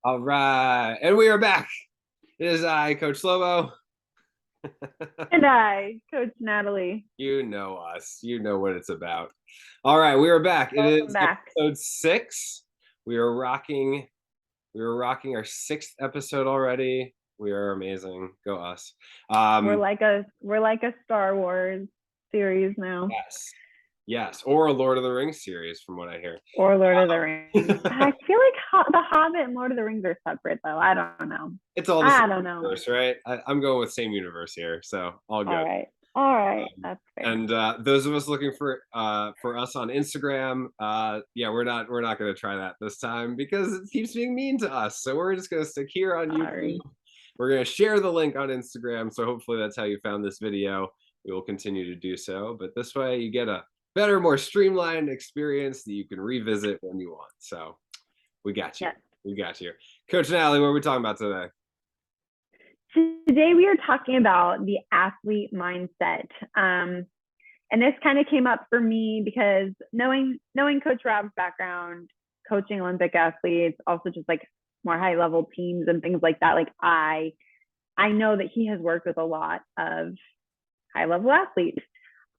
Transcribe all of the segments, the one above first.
All right. And we are back. It is I, Coach Slobo. And I, Coach Natalie. You know us. You know what it's about. All right, we are back. It Welcome is back. episode 6. We are rocking. We are rocking our 6th episode already. We are amazing. Go us. We're Um, like a we're like a Star Wars series now, yes. Yes. Or a Lord of the Rings series, from what I hear. or Lord of the Rings. I feel like the Hobbit and Lord of the Rings are separate, though. I don't know. It's all the same I don't know. universe, right? I'm going with same universe here, so all All good. right, all right, that's fair. And those of us looking for us on Instagram, yeah, we're not going to try that this time because it keeps being mean to us. So we're just going to stick here on YouTube. Sorry. We're going to share the link on Instagram. So hopefully that's how you found this video. We will continue to do so, but this way you get a better, more streamlined experience that you can revisit when you want. So we got you. Yes. We got you. Coach Natalie, what are we talking about today? Today we are talking about the athlete mindset. And this kind of came up for me because knowing Coach Rob's background, coaching Olympic athletes, also just like more high level teams and things like that. Like I know that he has worked with a lot of high level athletes.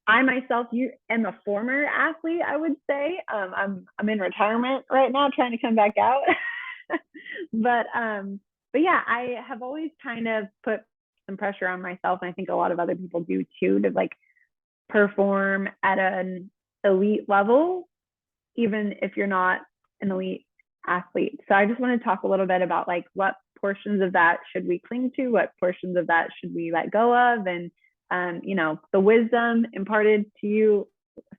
I myself am a former athlete, I would say. I'm in retirement right now, trying to come back out. but but yeah, I have always kind of put some pressure on myself, and I think a lot of other people do too, to like perform at an elite level, even if you're not an elite athlete. So I just want to talk a little bit about like what portions of that should we cling to, what portions of that should we let go of, and the wisdom imparted to you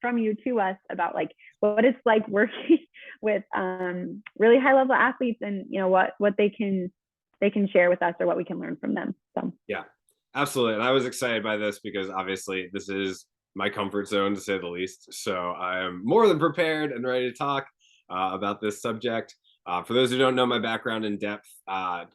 from you to us about like what it's like working with really high level athletes, and what they can share with us or what we can learn from them. So Yeah, absolutely. And I was excited by this because obviously this is my comfort zone to say the least. So I am more than prepared and ready to talk about this subject. For those who don't know my background in depth,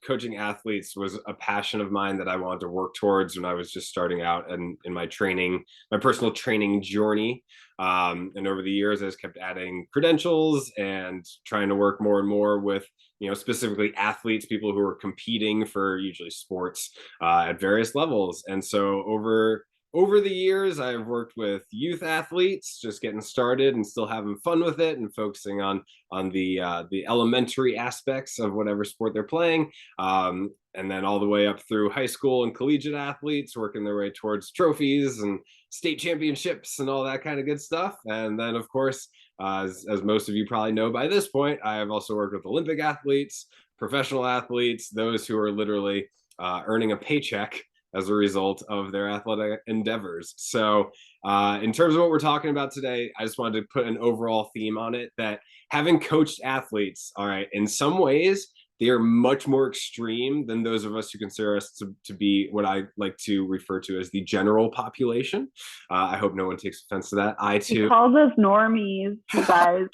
coaching athletes was a passion of mine that I wanted to work towards when I was just starting out in my training, my personal training journey. And over the years, I just kept adding credentials and trying to work more and more with, specifically athletes, people who are competing for usually sports at various levels. And so over the years, I've worked with youth athletes, just getting started and still having fun with it, and focusing on the elementary aspects of whatever sport they're playing. And then all the way up through high school and collegiate athletes, working their way towards trophies and state championships and all that kind of good stuff. And then, of course, as most of you probably know by this point, I have also worked with Olympic athletes, professional athletes, those who are literally earning a paycheck as a result of their athletic endeavors. So, in terms of what we're talking about today, I just wanted to put an overall theme on it that having coached athletes, all right, in some ways, they are much more extreme than those of us who consider us to be what I like to refer to as the general population. I hope no one takes offense to that. I he too calls us normies, you guys.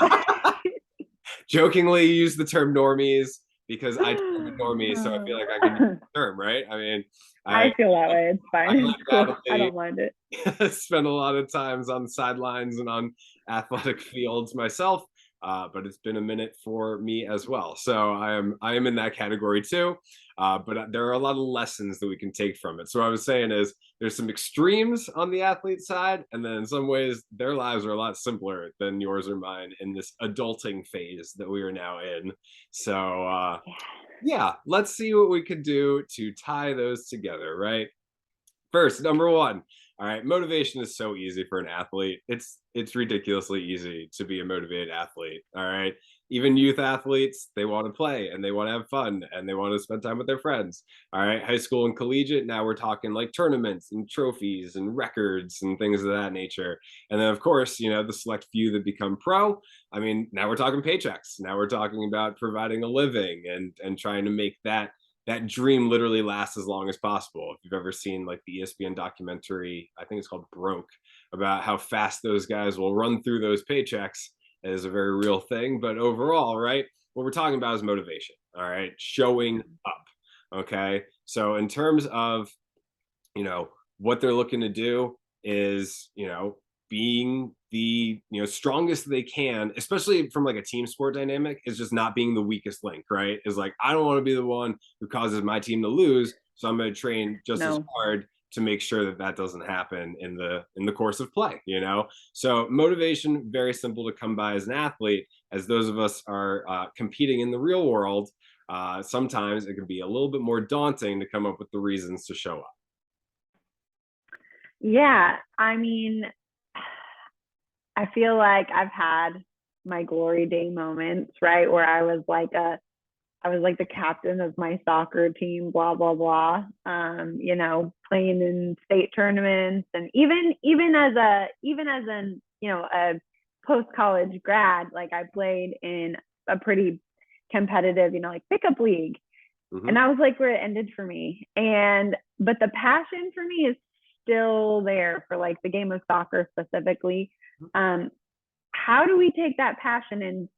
jokingly use the term normies because I am a normie, so I feel like I can use the term, right? I mean, I I feel that way. It's I fine. It's cool. I undoubtedly don't mind it. spent a lot of times on the sidelines and on athletic fields myself, but it's been a minute for me as well. So I am in that category too. But there are a lot of lessons that we can take from it. So what I was saying is there's some extremes on the athlete side, and then in some ways their lives are a lot simpler than yours or mine in this adulting phase that we are now in. So Yeah. yeah, let's see what we could do to tie those together, right? First, number one. All right, motivation is so easy for an athlete. It's ridiculously easy to be a motivated athlete. All right. Even youth athletes, they want to play and they want to have fun and they want to spend time with their friends. All right. High school and collegiate, now we're talking like tournaments and trophies and records and things of that nature. And then, of course, the select few that become pro. I mean, now we're talking paychecks. Now we're talking about providing a living and trying to make that dream literally lasts as long as possible. If you've ever seen like the ESPN documentary, I think it's called Broke, about how fast those guys will run through those paychecks, is a very real thing. But overall, right, what we're talking about is motivation. All right, showing up. Okay, so in terms of what they're looking to do is being the strongest they can, especially from like a team sport dynamic, is just not being the weakest link, right? Is like, I don't want to be the one who causes my team to lose, so I'm going to train just as No. hard to make sure that that doesn't happen in the course of play. So motivation, very simple to come by as an athlete. As those of us are competing in the real world, sometimes it can be a little bit more daunting to come up with the reasons to show up. Yeah, I mean, I feel like I've had my glory day moments, right? Where I was like the captain of my soccer team, blah blah blah. Playing in state tournaments, and even as an a post college grad, like I played in a pretty competitive, like pickup league, and Mm-hmm. that was like where it ended for me. And but the passion for me is still there for like the game of soccer specifically. Um, how do we take that passion and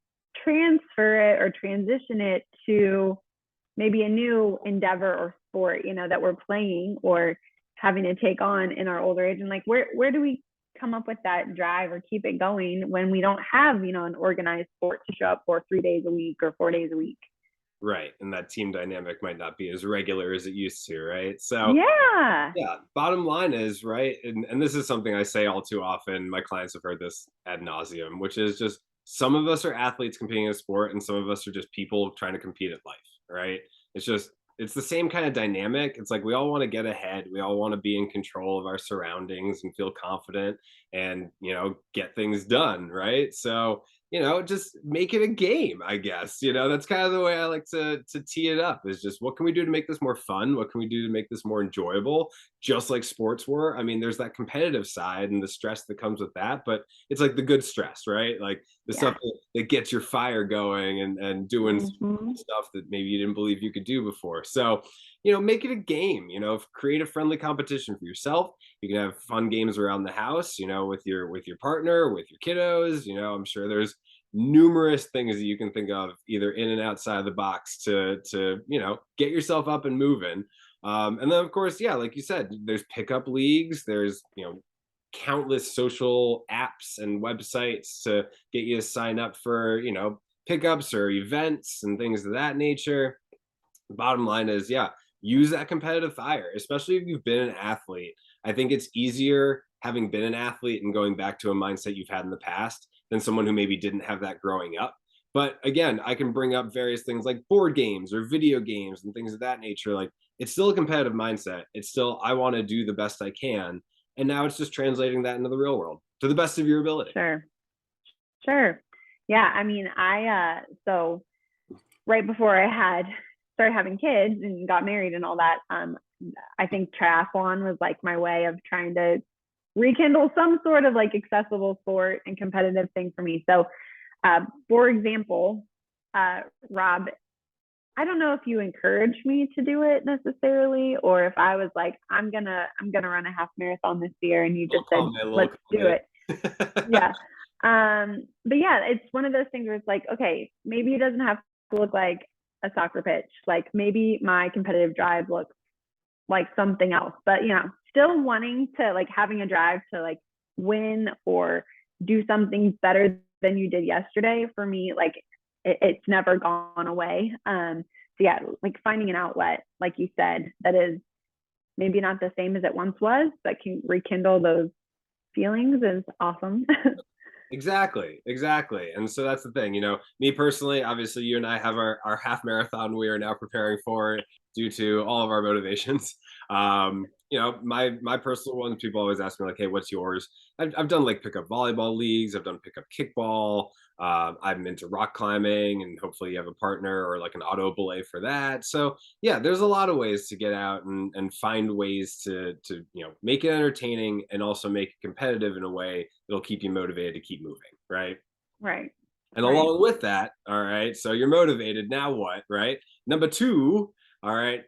transfer it or transition it to maybe a new endeavor or sport, that we're playing or having to take on in our older age? And like, where do we come up with that drive or keep it going when we don't have, an organized sport to show up for 3 days a week or 4 days a week? Right. And that team dynamic might not be as regular as it used to, right? So Yeah. yeah, bottom line is, right, and this is something I say all too often. My clients have heard this ad nauseum, which is just some of us are athletes competing in a sport, and some of us are just people trying to compete at life, right? It's just it's the same kind of dynamic. It's like we all want to get ahead, we all want to be in control of our surroundings and feel confident and get things done, right? So just make it a game, I guess. That's kind of the way I like to tee it up, is just what can we do to make this more fun? What can we do to make this more enjoyable? Just like sports were. I mean, there's that competitive side and the stress that comes with that, but it's like the good stress, right? Like the stuff Yeah. that gets your fire going and doing Hmm. stuff that maybe you didn't believe you could do before. So, make it a game, create a friendly competition for yourself. You can have fun games around the house, with your partner, with your kiddos. I'm sure there's numerous things that you can think of either in and outside of the box to get yourself up and moving. And then of course, yeah, like you said, there's pickup leagues, there's countless social apps and websites to get you to sign up for pickups or events and things of that nature. Bottom line is, yeah, use that competitive fire, especially if you've been an athlete. I think it's easier having been an athlete and going back to a mindset you've had in the past than someone who maybe didn't have that growing up. But again, I can bring up various things like board games or video games and things of that nature. Like, it's still a competitive mindset. It's still, I want to do the best I can. And now it's just translating that into the real world to the best of your ability. Sure. Sure. Yeah. I mean, so right before I had started having kids and got married and all that, I think triathlon was like my way of trying to rekindle some sort of like accessible sport and competitive thing for me. So, for example, Rob, I don't know if you encouraged me to do it necessarily, or if I was like, I'm gonna run a half marathon this year, and you just said, Little let's do column it. Yeah. But yeah, it's one of those things where it's like, okay, maybe it doesn't have to look like a soccer pitch. Like maybe my competitive drive looks like something else, but still wanting to like having a drive to like win or do something better than you did yesterday for me, like it's never gone away. So yeah, like finding an outlet, like you said, that is maybe not the same as it once was, but can rekindle those feelings is awesome. Exactly, exactly. And so that's the thing, me personally, obviously you and I have our half marathon we are now preparing for due to all of our motivations. My personal ones, people always ask me like, hey, what's yours? I've done like pickup volleyball leagues, I've done pickup kickball, I'm into rock climbing, and hopefully you have a partner or like an auto belay for that. So yeah, there's a lot of ways to get out and find ways to make it entertaining and also make it competitive in a way that'll keep you motivated to keep moving, right? Right. And Right. along with that, all right, so you're motivated, now what, right? Number two, all right,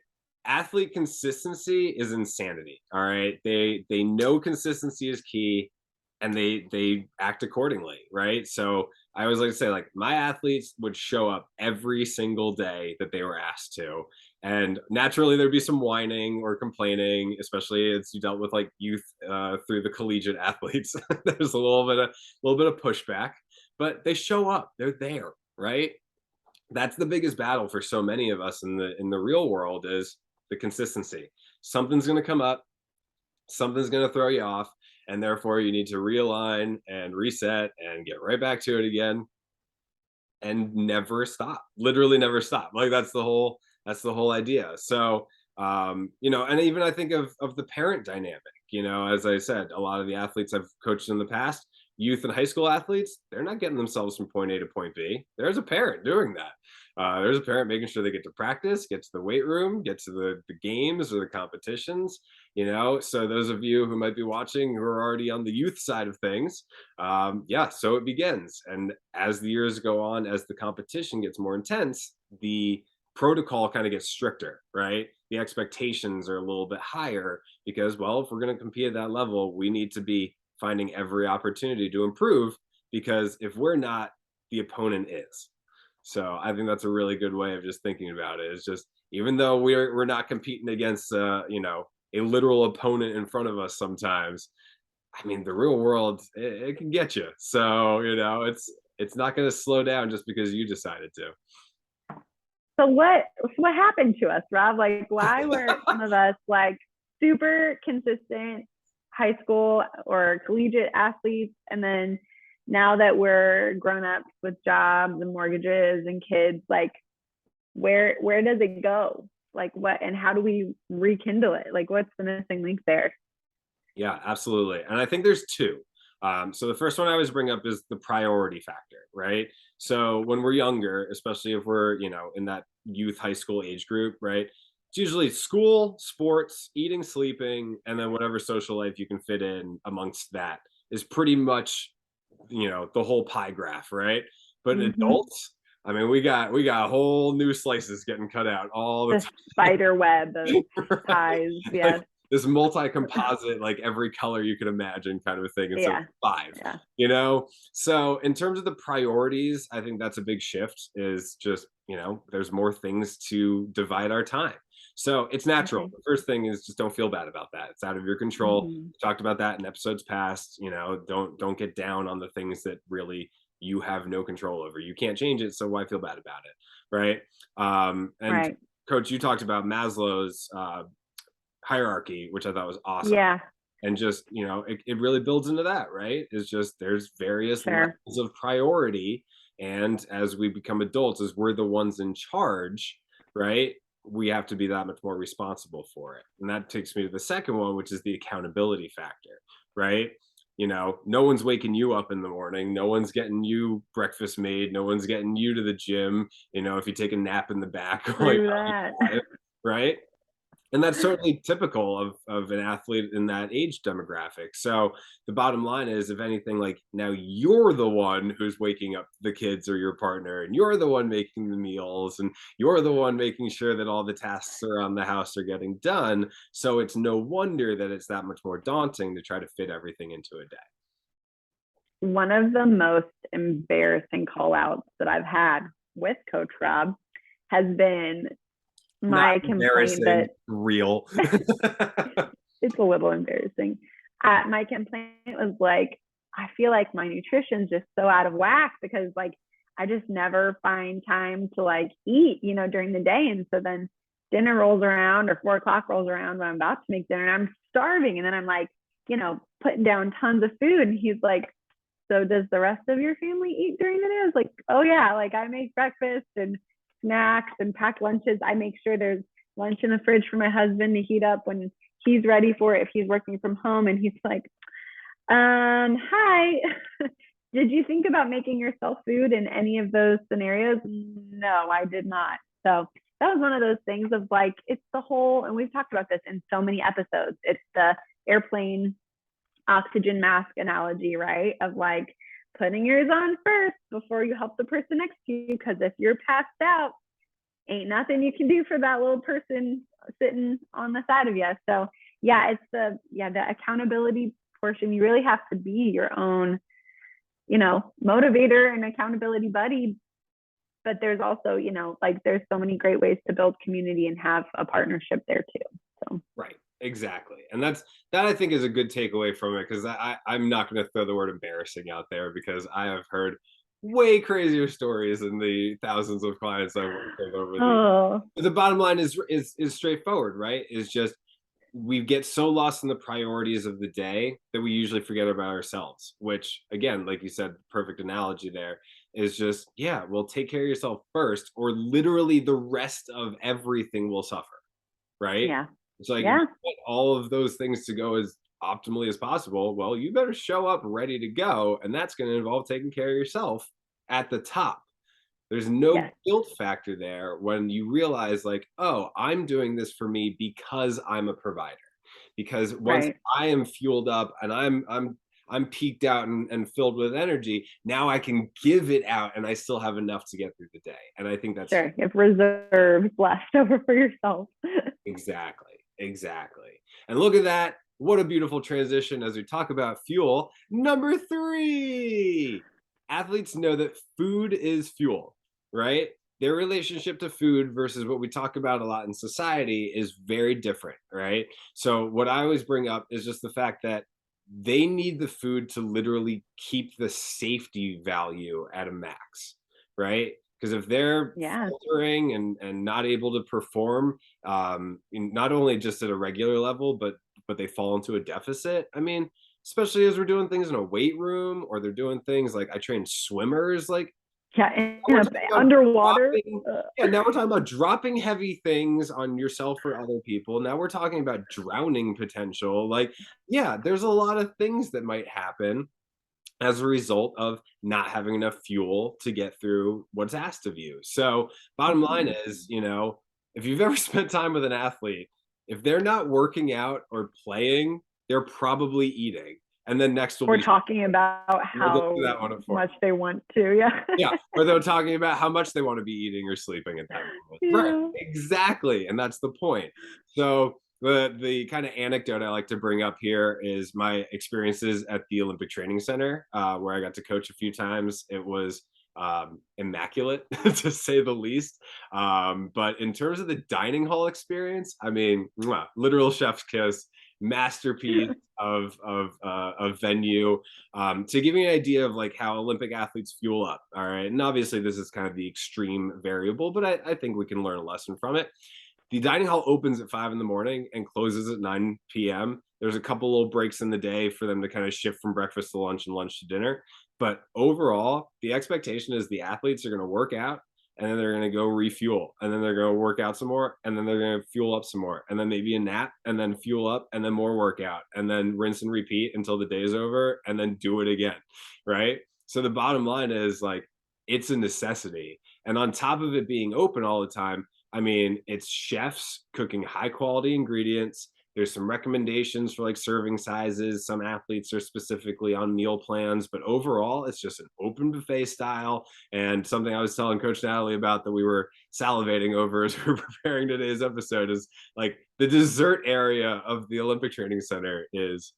athlete consistency is insanity. All right. They know consistency is key, and they act accordingly, right? So I always like to say, like, my athletes would show up every single day that they were asked to. And naturally, there'd be some whining or complaining, especially as you dealt with like youth through the collegiate athletes. There's little bit of pushback, but they show up. They're there, right? That's the biggest battle for so many of us in the real world is the consistency. Something's going to come up, something's going to throw you off, and therefore you need to realign and reset and get right back to it again and never stop. Literally never stop. Like that's the whole idea. So you know, and even I think of the parent dynamic, you know, as I said, a lot of the athletes I've coached in the past, youth and high school athletes, they're not getting themselves from point A to point B. There's a parent doing that. There's a parent making sure they get to practice, get to the weight room, get to the games or the competitions, you know. So those of you who might be watching who are already on the youth side of things, yeah, so it begins. And as the years go on, as the competition gets more intense, the protocol kind of gets stricter, right? The expectations are a little bit higher because, well, if we're going to compete at that level, we need to be finding every opportunity to improve because if we're not, the opponent is. So I think that's a really good way of just thinking about it. It's just even though we're not competing against you know, a literal opponent in front of us sometimes, I mean the real world it can get you. So, you know, it's not going to slow down just because you decided to. So what happened to us, Rob? Like, why were some of us like super consistent high school or collegiate athletes, and then now that we're grown ups with jobs and mortgages and kids, like where does it go? Like what and how do we rekindle it? Like what's the missing link there? Yeah, absolutely. And I think there's two. So the first one I always bring up is the priority factor, right? So when we're younger, especially if we're, you know, in that youth high school age group, right? It's usually school, sports, eating, sleeping, and then whatever social life you can fit in amongst that is pretty much, you know, the whole pie graph, right? But Mm-hmm. adults, I mean, we got whole new slices getting cut out all the The spider web of time. pies. Like Yes. this multi-composite, like every color you could imagine kind of a thing instead of Yeah. five, Yeah. you know? So in terms of the priorities, I think that's a big shift is just, you know, there's more things to divide our time. So it's natural. Okay. The first thing is just don't feel bad about that. It's out of your control. Mm-hmm. We talked about that in episodes past, you know, don't get down on the things that really you have no control over. You can't change it, so why feel bad about it, right? And Right. coach, you talked about Maslow's hierarchy, which I thought was awesome. Yeah. And just, you know, it really builds into that, right? Is just there's various Sure. levels of priority. And as we become adults, as we're the ones in charge, right? We have to be that much more responsible for it. And that takes me to the second one, which is the accountability factor, right? You know, no one's waking you up in the morning. No one's getting you breakfast made. No one's getting you to the gym. You know, if you take a nap in the back, like, Through that. right? And that's certainly typical of an athlete in that age demographic. So the bottom line is, if anything, like now you're the one who's waking up the kids or your partner, and you're the one making the meals, and you're the one making sure that all the tasks around the house are getting done. So it's no wonder that it's that much more daunting to try to fit everything into a day. One of the most embarrassing call outs that I've had with Coach Rob has been Not my complaint embarrassing, that real. it's a little embarrassing. My complaint was like, I feel like my nutrition's just so out of whack because like I just never find time to like eat, you know, during the day. And so then dinner rolls around or 4 o'clock rolls around when I'm about to make dinner and I'm starving. And then I'm like, you know, putting down tons of food. And he's like, so does the rest of your family eat during the day? I was like, oh yeah, like I make breakfast and snacks and pack lunches. I make sure there's lunch in the fridge for my husband to heat up when he's ready for it if he's working from home. And he's like, hi, did you think about making yourself food in any of those scenarios? No, I did not. So that was one of those things of like, it's the whole, and we've talked about this in so many episodes. It's the airplane oxygen mask analogy, right? Of like putting yours on first before you help the person next to you. Because if you're passed out, ain't nothing you can do for that little person sitting on the side of you. So yeah, it's the accountability portion. You really have to be your own motivator and accountability buddy. But there's also, like there's so many great ways to build community and have a partnership there too. So Right. Exactly. And that I think is a good takeaway from it, because I'm not going to throw the word embarrassing out there, because I have heard way crazier stories in the thousands of clients I've worked with over the. oh But the bottom line is straightforward, right? Is just we get so lost in the priorities of the day that we usually forget about ourselves, which again, like you said, perfect analogy there, is just, yeah, well, take care of yourself first, or literally the rest of everything will suffer, right? yeah, It's like, if you yeah, want all of those things to go as optimally as possible, well, you better show up ready to go, and that's going to involve taking care of yourself at the top. There's no yes, guilt factor there when you realize, like, oh, I'm doing this for me because I'm a provider. Because once right, I am fueled up and I'm peaked out and filled with energy, now I can give it out and I still have enough to get through the day. And I think that's sure. You have reserves left over for yourself. exactly, exactly. And look at that. What a beautiful transition as we talk about fuel. Number 3, athletes know that food is fuel, right? Their relationship to food versus what we talk about a lot in society is very different, right? So, what I always bring up is just the fact that they need the food to literally keep the safety value at a max, right? Because if they're Yeah, faltering and not able to perform, not only just at a regular level, but they fall into a deficit. I mean, especially as we're doing things in a weight room, or they're doing things like I train swimmers. Like, yeah, we're talking about underwater. dropping, yeah, now we're talking about dropping heavy things on yourself or other people. Now we're talking about drowning potential. Like, yeah, there's a lot of things that might happen as a result of not having enough fuel to get through what's asked of you. So, bottom line is, if you've ever spent time with an athlete, if they're not working out or playing, they're probably eating. And then next will We're be, talking about we'll go through how that one at 4. much they want to. Yeah. Yeah, or they're talking about how much they want to be eating or sleeping at that moment. Right, Yeah. exactly, and that's the point. So the kind of anecdote I like to bring up here is my experiences at the Olympic Training Center, where I got to coach a few times. It was immaculate to say the least. But in terms of the dining hall experience, I mean, mwah, literal chef's kiss, masterpiece of venue. To give you an idea of like how Olympic athletes fuel up, all right, and obviously this is kind of the extreme variable, but I think we can learn a lesson from it. The dining hall opens at 5 in the morning and closes at 9 p.m. There's a couple little breaks in the day for them to kind of shift from breakfast to lunch and lunch to dinner. But overall, the expectation is the athletes are going to work out, and then they're going to go refuel, and then they're going to work out some more, and then they're going to fuel up some more, and then maybe a nap, and then fuel up, and then more workout, and then rinse and repeat until the day's over, and then do it again, right? So the bottom line is, like, it's a necessity. And on top of it being open all the time, I mean, it's chefs cooking high quality ingredients. There's some recommendations for like serving sizes. Some athletes are specifically on meal plans, but overall, it's just an open buffet style. And something I was telling Coach Natalie about that we were salivating over as we were preparing today's episode is like the dessert area of the Olympic Training Center is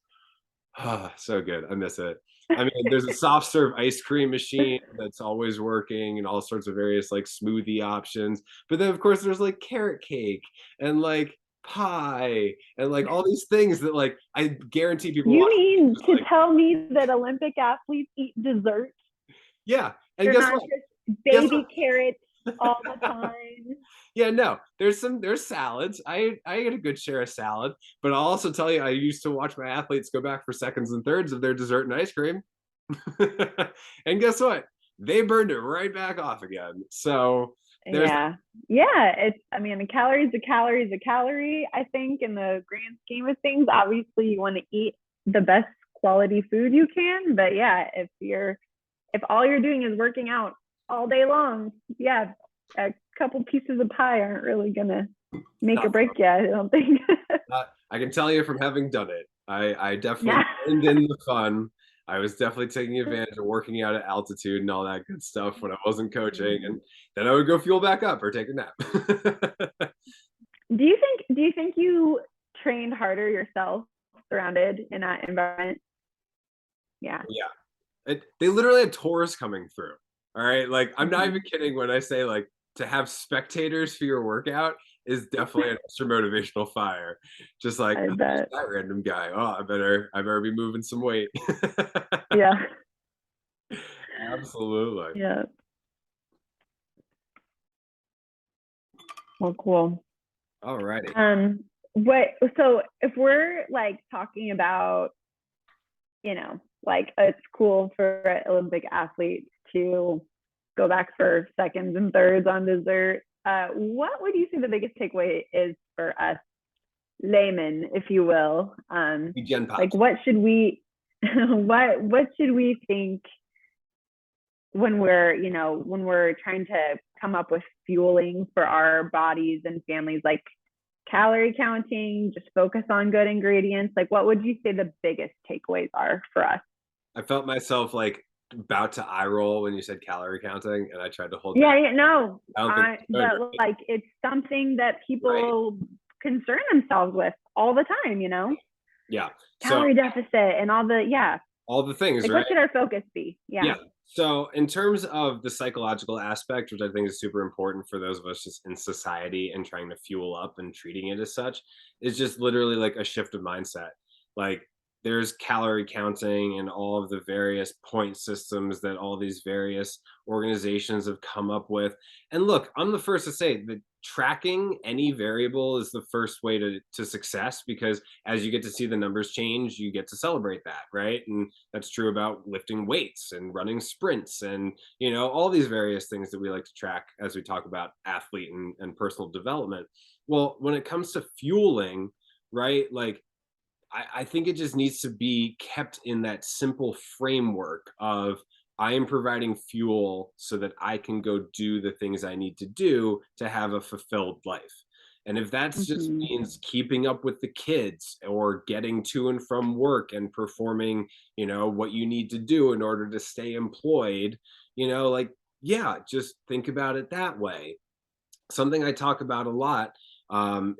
so good. I miss it. I mean, there's a soft serve ice cream machine that's always working, and all sorts of various like smoothie options. But then, of course, there's like carrot cake and like pie and like all these things that like I guarantee people You watch. mean Just to like, tell me that Olympic athletes eat dessert? yeah. And They're guess not what? just Guess what? baby carrots all the time. Yeah, no, there's salads. I get a good share of salad, but I'll also tell you, I used to watch my athletes go back for seconds and thirds of their dessert and ice cream. And guess what? They burned it right back off again. So there's Yeah. Yeah. I mean, a calorie is a calorie is a calorie, I think, in the grand scheme of things. Obviously, you want to eat the best quality food you can. But yeah, if all you're doing is working out all day long, yeah, a couple pieces of pie aren't really going to make or not, break you, I don't think. I can tell you from having done it. I definitely Yeah. joined in the fun. I was definitely taking advantage of working out at altitude and all that good stuff when I wasn't coaching, and then I would go fuel back up or take a nap. Do you think you trained harder yourself surrounded in that environment? Yeah. Yeah, They literally had tours coming through. All right, like I'm not Mhm. even kidding when I say like to have spectators for your workout is definitely an extra motivational fire. Just like, I oh, there's bet. that random guy. Oh, I better be moving some weight. Yeah. Absolutely. Yeah. Well, cool. All righty. Um, what, so if we're like talking about, like it's cool for Olympic athletes to go back for seconds and thirds on dessert, what would you say the biggest takeaway is for us laymen, if you will? Gen Like pops. what should we, what should we think when we're trying to come up with fueling for our bodies and families, like calorie counting, just focus on good ingredients? Like what would you say the biggest takeaways are for us? I felt myself like about to eye roll when you said calorie counting, and I tried to hold back. Yeah, no, I don't think but like it's something that right. people concern themselves with all the time, Yeah. So calorie deficit and all the, yeah, all the things, like right? what should our focus be? Yeah. Yeah. So in terms of the psychological aspect, which I think is super important for those of us just in society and trying to fuel up and treating it as such, is just literally like a shift of mindset. Like there's calorie counting and all of the various point systems that all these various organizations have come up with. And look, I'm the first to say that tracking any variable is the first way to success, because as you get to see the numbers change, you get to celebrate that, right? And that's true about lifting weights and running sprints and all these various things that we like to track as we talk about athlete and personal development. Well, when it comes to fueling, right, like I think it just needs to be kept in that simple framework of I am providing fuel so that I can go do the things I need to do to have a fulfilled life. And if that's just Hmm. means keeping up with the kids or getting to and from work and performing, what you need to do in order to stay employed, like, yeah, just think about it that way. Something I talk about a lot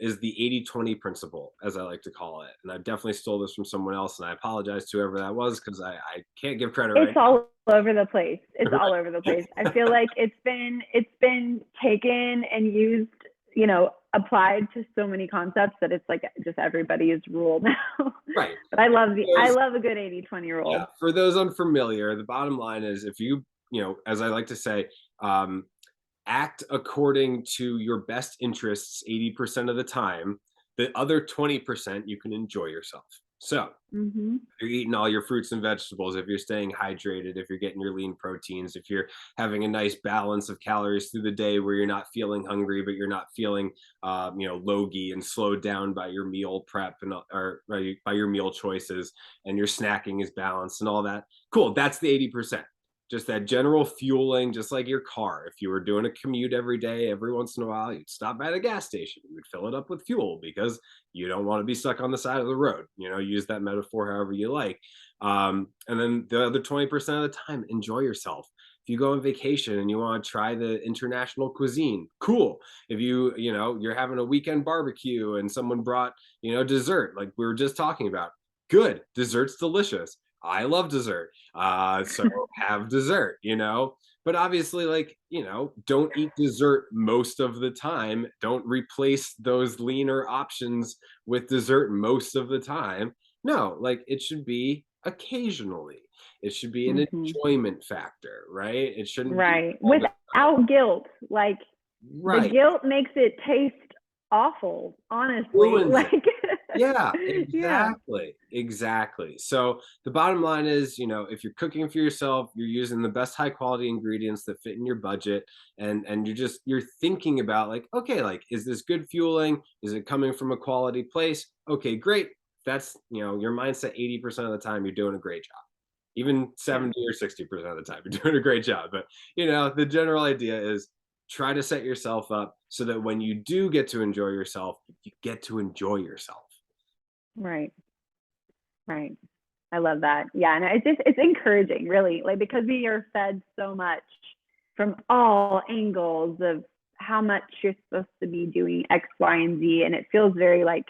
is the 80-20 principle, as I like to call it. And I definitely stole this from someone else, and I apologize to whoever that was because I can't give credit It's right all over the place. It's now. all over the place. I feel like it's been taken and used, applied to so many concepts that it's like just everybody's rule now. Right. But I love Those- a good 80-20 yeah. rule. For those unfamiliar, the bottom line is if as I like to say, um, act according to your best interests 80% of the time, the other 20% you can enjoy yourself. So Hmm. you're eating all your fruits and vegetables, if you're staying hydrated, if you're getting your lean proteins, if you're having a nice balance of calories through the day where you're not feeling hungry, but you're not feeling, logy and slowed down by your meal prep and or by your meal choices, and your snacking is balanced and all that. Cool. That's the 80%. Just that general fueling, just like your car. If you were doing a commute every day, every once in a while, you'd stop by the gas station. You would fill it up with fuel because you don't want to be stuck on the side of the road. Use that metaphor however you like. And then the other 20% of the time, enjoy yourself. If you go on vacation and you want to try the international cuisine, cool. If you're having a weekend barbecue and someone brought dessert, like we were just talking about, good. Dessert's delicious. I love dessert. So have dessert. But obviously, like, don't eat dessert most of the time. Don't replace those leaner options with dessert most of the time. No, like it should be occasionally. It should be an Hmm. enjoyment factor, right? It shouldn't be Right. all the Without guilt. Like the right. guilt makes it taste awful, honestly. Ruins it. Like, Yeah, yeah. exactly. Exactly. So the bottom line is, if you're cooking for yourself, you're using the best high quality ingredients that fit in your budget, and you're thinking about like, okay, like is this good fueling? Is it coming from a quality place? Okay, great. That's, your mindset 80% of the time, you're doing a great job. Even Yeah. 70 or 60% of the time, you're doing a great job. But, the general idea is try to set yourself up so that when you do get to enjoy yourself, you get to enjoy yourself. Right. Right. I love that. Yeah. And it's encouraging, really, like because we are fed so much from all angles of how much you're supposed to be doing X, Y, and Z. And it feels very like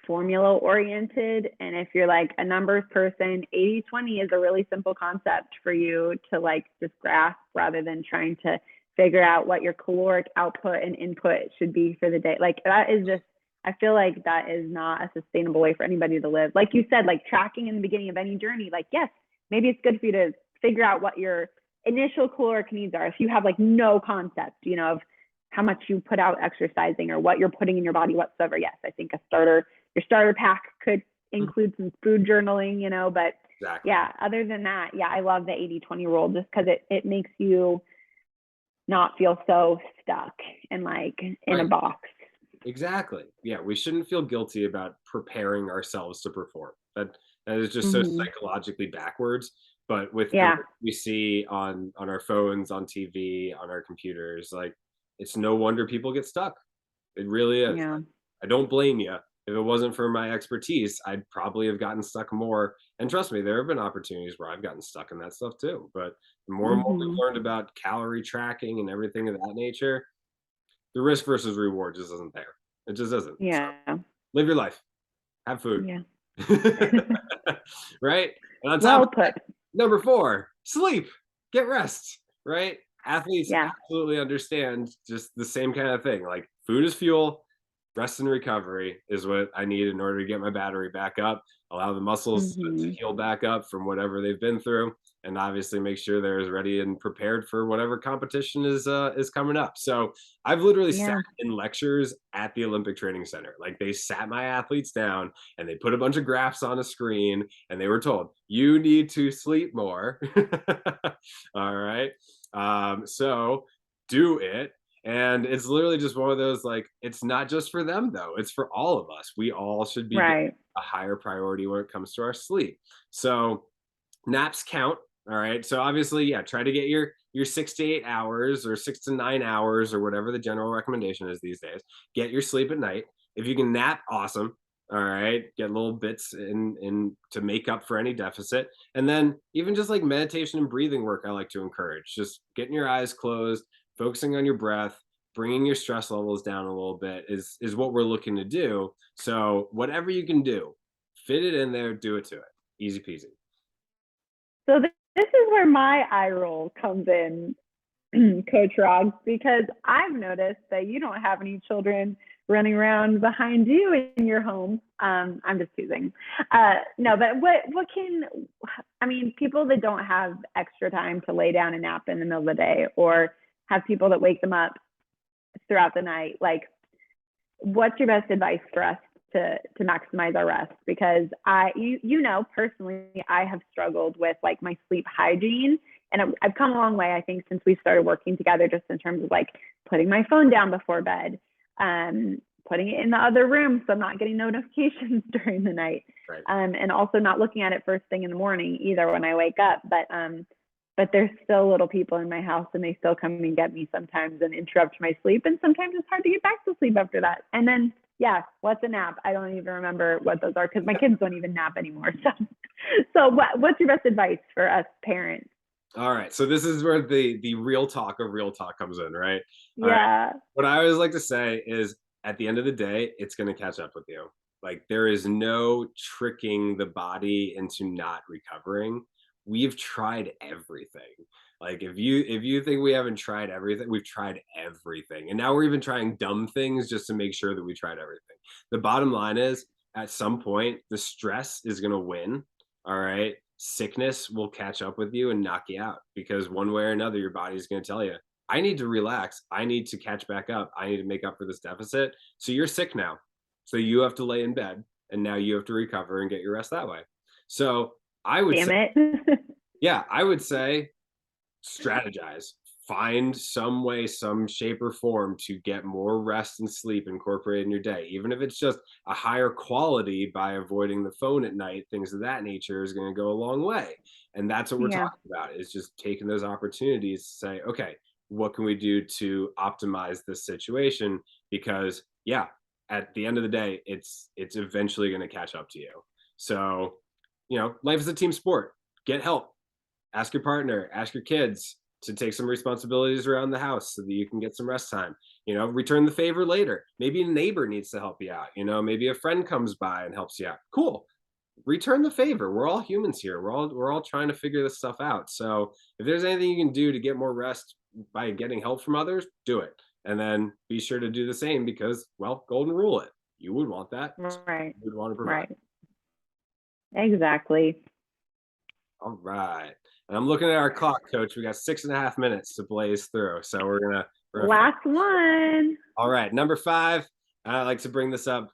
formula oriented. And if you're like a numbers person, 80/20 is a really simple concept for you to like just grasp rather than trying to figure out what your caloric output and input should be for the day. Like that is just, I feel like that is not a sustainable way for anybody to live. Like you said, like tracking in the beginning of any journey, like, yes, maybe it's good for you to figure out what your initial caloric needs are. If you have like no concept, you know, of how much you put out exercising or what you're putting in your body whatsoever, yes, I think your starter pack could include some food journaling, you know, but Exactly. yeah, other than that, yeah, I love the 80/20 rule just because it makes you not feel so stuck and like in a Right. box. Exactly. Yeah, we shouldn't feel guilty about preparing ourselves to perform. That is just so Mm-hmm. psychologically backwards. But with Yeah. everything we see on our phones, on TV, on our computers, like it's no wonder people get stuck. It really is. Yeah. I don't blame you. If it wasn't for my expertise, I'd probably have gotten stuck more. And trust me, there have been opportunities where I've gotten stuck in that stuff too. But the more and more we've Mm-hmm. learned about calorie tracking and everything of that nature, the risk versus reward just isn't there. It just isn't. So Yeah. live your life, have food. Yeah. Right? And on top of Well put. number 4, sleep, get rest, right? Athletes Yeah. absolutely understand just the same kind of thing. Like food is fuel, rest and recovery is what I need in order to get my battery back up, allow the muscles to Mm-hmm. heal back up from whatever they've been through, and obviously make sure they're as ready and prepared for whatever competition is coming up. So I've literally sat Yeah. in lectures at the Olympic Training Center. Like they sat my athletes down and they put a bunch of graphs on a screen and they were told, you need to sleep more. All right. So do it. And it's literally just one of those like, it's not just for them though, it's for all of us. We all should be given Right. a higher priority when it comes to our sleep. So naps count. All right. So obviously, yeah, try to get your 6 to 8 hours or 6 to 9 hours or whatever the general recommendation is these days. Get your sleep at night. If you can nap, awesome. All right. Get little bits in to make up for any deficit. And then even just like meditation and breathing work, I like to encourage. Just getting your eyes closed, focusing on your breath, bringing your stress levels down a little bit is what we're looking to do. So whatever you can do, fit it in there, do it to it. Easy peasy. So this is where my eye roll comes in, Coach Roggs, because I've noticed that you don't have any children running around behind you in your home. I'm just teasing. No, but what can, I mean, people that don't have extra time to lay down and nap in the middle of the day, or have people that wake them up throughout the night, like what's your best advice for us to maximize our rest? Because you know personally I have struggled with like my sleep hygiene, and I've come a long way I think since we started working together, just in terms of like putting my phone down before bed, putting it in the other room so I'm not getting notifications during the night, Right. and also not looking at it first thing in the morning either when I wake up. But there's still little people in my house and they still come and get me sometimes and interrupt my sleep. And sometimes it's hard to get back to sleep after that. And then, yeah, what's a nap? I don't even remember what those are because my kids don't even nap anymore. So what's your best advice for us parents? All right. So this is where the real talk of real talk comes in, right? All right. Yeah. What I always like to say is at the end of the day, it's going to catch up with you. Like there is no tricking the body into not recovering. We've tried everything. Like if you think we haven't tried everything, we've tried everything. And now we're even trying dumb things just to make sure that we tried everything. The bottom line is at some point the stress is going to win. All right. Sickness will catch up with you and knock you out because one way or another your body's going to tell you, I need to relax. I need to catch back up. I need to make up for this deficit. So you're sick now. So you have to lay in bed and now you have to recover and get your rest that way. So I would Damn say, it. yeah, I would say strategize. Find some way, some shape or form to get more rest and sleep incorporated in your day. Even if it's just a higher quality by avoiding the phone at night, things of that nature is going to go a long way. And that's what we're Yeah. talking about is just taking those opportunities to say, okay, what can we do to optimize this situation? Because yeah, at the end of the day, it's eventually going to catch up to you. So, life is a team sport. Get help. Ask your partner, ask your kids, to take some responsibilities around the house so that you can get some rest time. Return the favor later. Maybe a neighbor needs to help you out. Maybe a friend comes by and helps you out. Cool. Return the favor. We're all humans here. We're all trying to figure this stuff out. So if there's anything you can do to get more rest by getting help from others, do it. And then be sure to do the same because, well, golden rule it. You would want that. Right. You would want to provide. Right. Exactly. All right. And I'm looking at our clock, Coach. We got 6.5 minutes to blaze through. So we're gonna last one. All right. Number 5. I like to bring this up.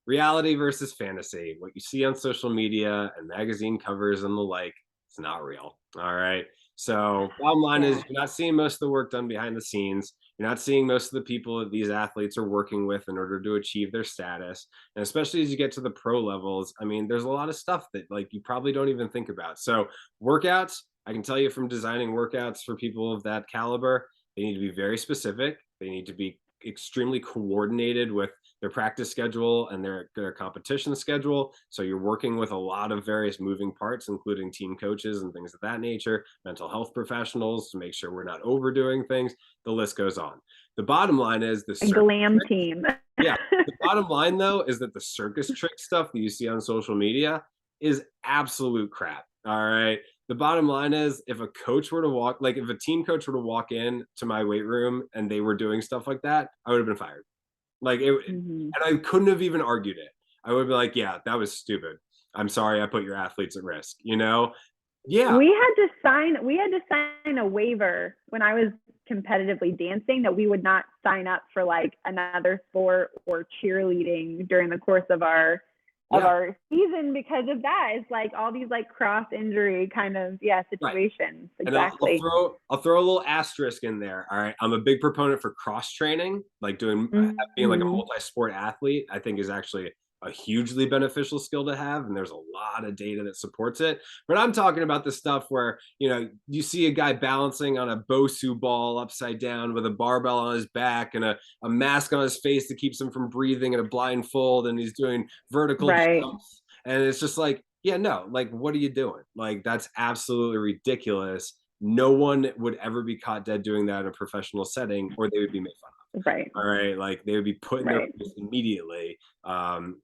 Reality versus fantasy. What you see on social media and magazine covers and the like, it's not real. All right. So bottom line is you're not seeing most of the work done behind the scenes. You're not seeing most of the people that these athletes are working with in order to achieve their status. And especially as you get to the pro levels, I mean, there's a lot of stuff that like you probably don't even think about. So workouts, I can tell you from designing workouts for people of that caliber, they need to be very specific. They need to be extremely coordinated with their practice schedule and their competition schedule. So you're working with a lot of various moving parts, including team coaches and things of that nature, mental health professionals to make sure we're not overdoing things. The list goes on. The bottom line is the glam team. Yeah. The bottom line, though, is that the circus trick stuff that you see on social media is absolute crap. All right. The bottom line is if a coach were to if a team coach were to walk in to my weight room and they were doing stuff like that, I would have been fired. And I couldn't have even argued it. I would be like, yeah, that was stupid. I'm sorry I put your athletes at risk, Yeah. We had to sign a waiver when I was competitively dancing that we would not sign up for like another sport or cheerleading during the course of our season because of that. It's like all these like cross injury kind of situations. Right. Exactly. And I'll throw a little asterisk in there. All right. I'm a big proponent for cross training, like being like a multi-sport athlete, I think is actually a hugely beneficial skill to have. And there's a lot of data that supports it. But I'm talking about the stuff where, you see a guy balancing on a Bosu ball upside down with a barbell on his back and a mask on his face that keeps him from breathing and a blindfold. And he's doing vertical jumps. And it's just like, yeah, no, like, what are you doing? Like, that's absolutely ridiculous. No one would ever be caught dead doing that in a professional setting or they would be made fun of. Right. All right. Like they would be put in their place immediately. And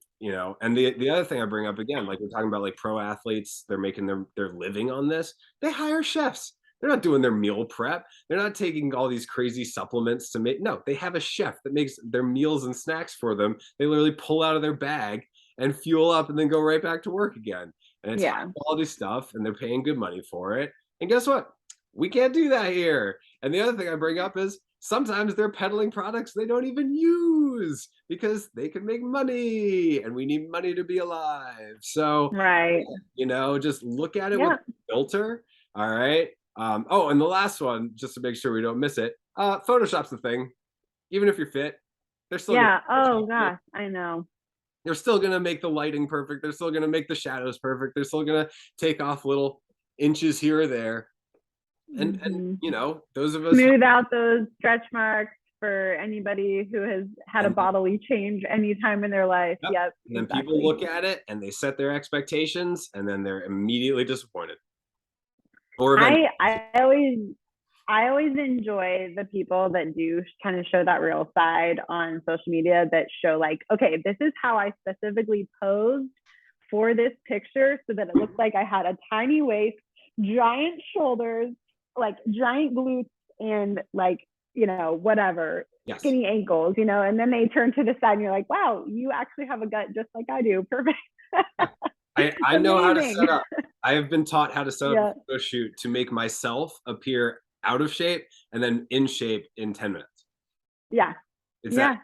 the other thing I bring up again, like we're talking about like pro athletes, they're making their living on this. They hire chefs. They're not doing their meal prep. They're not taking all these crazy supplements to make. No, they have a chef that makes their meals and snacks for them. They literally pull out of their bag and fuel up and then go right back to work again. And it's high quality stuff and they're paying good money for it. And guess what? We can't do that here. And the other thing I bring up is sometimes they're peddling products they don't even use because they can make money and we need money to be alive. So, just look at it with a filter. All right. And the last one, just to make sure we don't miss it, Photoshop's the thing. Even if you're fit, they're still I know. They're still gonna make the lighting perfect. They're still gonna make the shadows perfect. They're still gonna take off little inches here or there. And those of us smooth out those stretch marks for anybody who has had a bodily change anytime in their life. Yep. And then people look at it and they set their expectations and then they're immediately disappointed. Or I always enjoy the people that do kind of show that real side on social media that show like, okay, this is how I specifically posed for this picture so that it looked like I had a tiny waist, giant shoulders, like giant glutes and like, whatever, skinny ankles, and then they turn to the side and you're like, wow, you actually have a gut just like I do. Perfect. I know how to set up. I have been taught how to set up a photo shoot to make myself appear out of shape and then in shape in 10 minutes. Yeah. It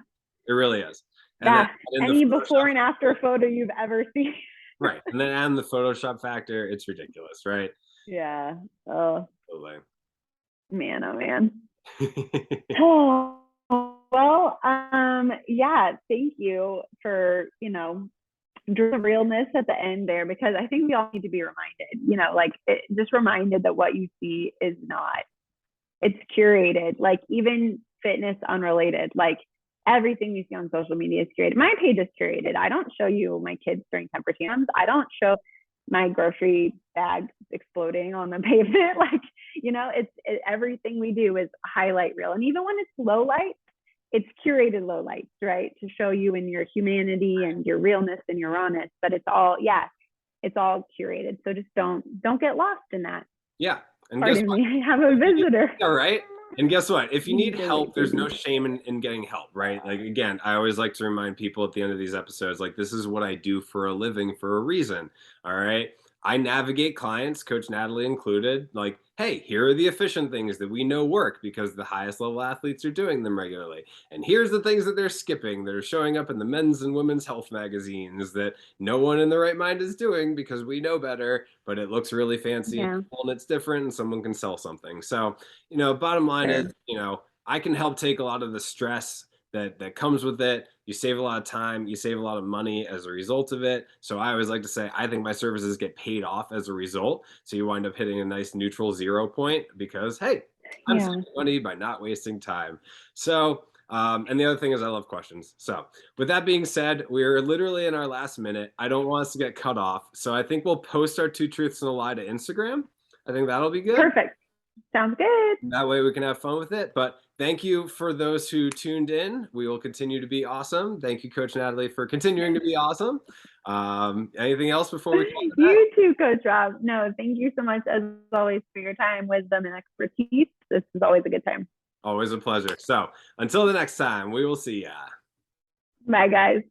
really is. And any before and after photo you've ever seen. Right. And then add the Photoshop factor, it's ridiculous, right? Yeah. Oh. Totally. Man, oh man. Well, thank you for, drew the realness at the end there because I think we all need to be reminded, just reminded that what you see is not, it's curated, like even fitness unrelated, like everything you see on social media is curated. My page is curated. I don't show you my kids during temper tantrums. I don't show my grocery bag exploding on the pavement. Like, everything we do is highlight reel. And even when it's low light, it's curated low lights, right? To show you in your humanity and your realness and your rawness. But it's all, it's all curated. So just don't get lost in that. Yeah. And Pardon me, I have a visitor. All right. And guess what? If you need They're help, there's no crazy. shame in getting help, right? Like, again, I always like to remind people at the end of these episodes, like, this is what I do for a living for a reason. All right. I navigate clients, Coach Natalie included, like, hey, here are the efficient things that we know work because the highest level athletes are doing them regularly. And here's the things that they're skipping that are showing up in the men's and women's health magazines that no one in the right mind is doing because we know better, but it looks really fancy Yeah, and cool and it's different and someone can sell something. So, bottom line is, sure. I can help take a lot of the stress that comes with it. You save a lot of time, you save a lot of money as a result of it. So I always like to say, I think my services get paid off as a result. So you wind up hitting a nice neutral 0 point because, hey, I'm Yeah. saving money by not wasting time. So, and the other thing is I love questions. So with that being said, we're literally in our last minute. I don't want us to get cut off. So I think we'll post our 2 truths and a lie to Instagram. I think that'll be good. Perfect. Sounds good. That way we can have fun with it. But thank you for those who tuned in. We will continue to be awesome. Thank you, Coach Natalie, for continuing to be awesome. Anything else before we call it that? You too, Coach Rob. No, thank you so much, as always, for your time, wisdom, and expertise. This is always a good time. Always a pleasure. So until the next time, we will see ya. Bye, guys.